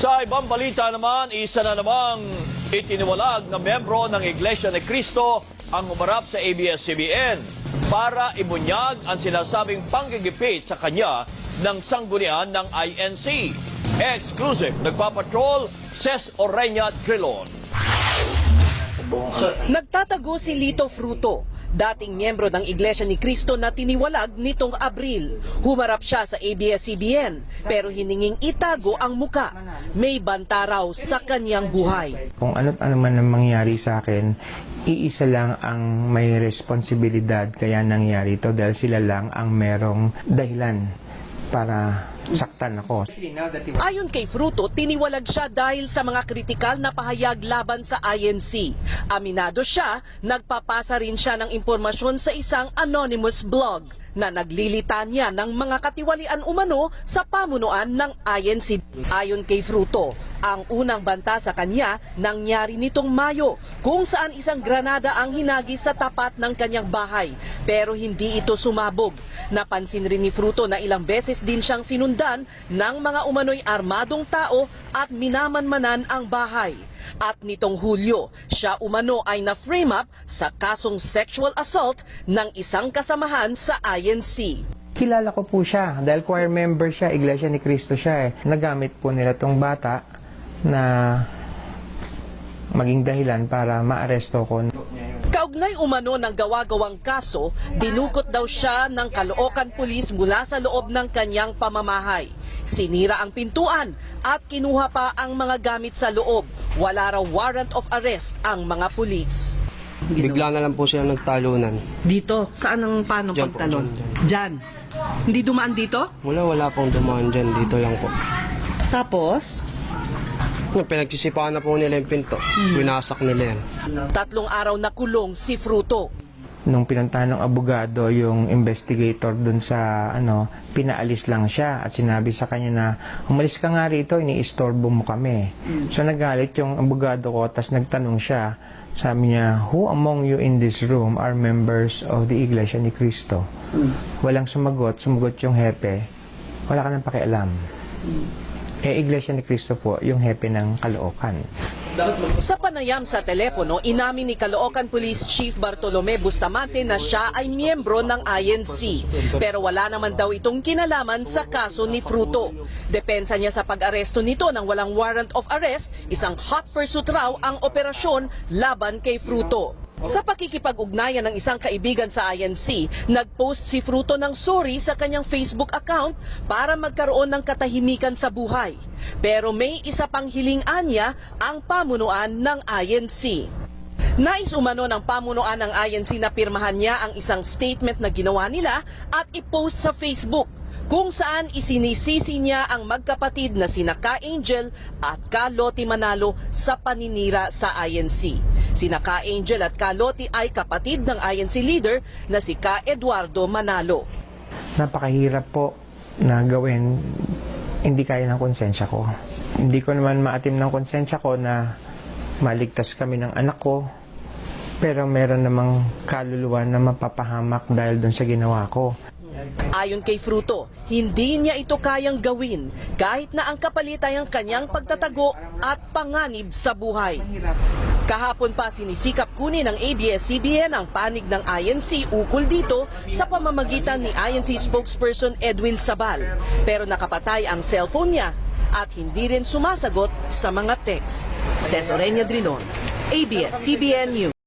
Sa ibang balita naman, isa na namang itiniwalag na miyembro ng Iglesia ni Cristo ang humarap sa ABS-CBN para ibunyag ang sinasabing panggigipit sa kanya ng sanggunian ng INC. Exclusive, nagpapatrol, Ces Orenya Drilon. Nagtatago si Lito Fruto, dating miyembro ng Iglesia ni Cristo na tiniwalag nitong Abril. Humarap siya sa ABS-CBN pero hininging itago ang muka. May banta raw sa kanyang buhay. Kung ano't ano man ang mangyari sa akin, iisa lang ang may responsibilidad kaya nangyari ito dahil sila lang ang merong dahilan para saktan ako. Ayon kay Fruto, tiniwalag siya dahil sa mga kritikal na pahayag laban sa INC. Aminado siya, nagpapasa rin siya ng impormasyon sa isang anonymous blog na naglilitanya ng mga katiwalian umano sa pamunuan ng INC. Ayon kay Fruto, ang unang banta sa kanya nangyari nitong Mayo, kung saan isang granada ang hinagi sa tapat ng kanyang bahay, pero hindi ito sumabog. Napansin rin ni Fruto na ilang beses din siyang sinundan ng mga umano'y armadong tao at minamanmanan ang bahay. At nitong Hulyo, siya umano ay na-frame up sa kasong sexual assault ng isang kasamahan sa INC. Kilala ko po siya dahil choir member siya, Iglesia ni Cristo siya eh. Nagamit po nila tong bata na maging dahilan para maaresto ko. Kaugnay umano ng gawa-gawang kaso, dinukot daw siya ng Caloocan Police mula sa loob ng kanyang pamamahay. Sinira ang pintuan at kinuha pa ang mga gamit sa loob. Wala raw warrant of arrest ang mga pulis. Bigla na lang po siya nagtalunan. Dito? Saan ang paano Diyan po, pagtalon? dyan. Diyan? Hindi dumaan dito? Wala pong dumaan dyan. Dito lang po. Tapos? Pinagsisipahan na po nila yung pinto. Winasak nila yan. 3 araw na kulong si Fruto. Nung pinuntahan ng abogado yung investigator dun sa pinaalis lang siya at sinabi sa kanya na umalis ka nga rito, iniistorbo mo kami. So nagalit yung abogado ko, tas nagtanong siya, sabi niya, who among you in this room are members of the Iglesia ni Cristo? Walang sumagot yung hepe, wala ka nang pakialam. Iglesia ni Cristo po yung hepe ng Caloocan. Sa panayam sa telepono, inamin ni Caloocan Police Chief Bartolome Bustamante na siya ay miyembro ng INC. Pero wala naman daw itong kinalaman sa kaso ni Fruto. Depensa niya sa pag-aresto nito ng walang warrant of arrest, isang hot pursuit raw ang operasyon laban kay Fruto. Sa pakikipag-ugnayan ng isang kaibigan sa INC, nag-post si Fruto ng sorry sa kanyang Facebook account para magkaroon ng katahimikan sa buhay. Pero may isa pang hiling-an niya ang pamunuan ng INC. Nais umano ng pamunuan ng INC na pirmahan niya ang isang statement na ginawa nila at i-post sa Facebook, kung saan isinisisi niya ang magkapatid na sina Ka Angel at Ka Loti Manalo sa paninira sa INC. Sina Ka Angel at Ka Loti ay kapatid ng INC leader na si Ka Eduardo Manalo. Napakahirap po na gawin, hindi kaya ng konsensya ko. Hindi ko naman maatim ng konsensya ko na maligtas kami ng anak ko, pero meron namang kaluluwa na mapapahamak dahil doon sa ginawa ko. Ayon kay Fruto, hindi niya ito kayang gawin kahit na ang kapalit ay ang kanyang pagtatago at panganib sa buhay. Kahapon pa sinisikap kunin ng ABS-CBN ang panig ng INC ukol dito sa pamamagitan ni INC spokesperson Edwin Sabal. Pero nakapatay ang cellphone niya at hindi rin sumasagot sa mga text. Ces Orenya Drilon, ABS-CBN News.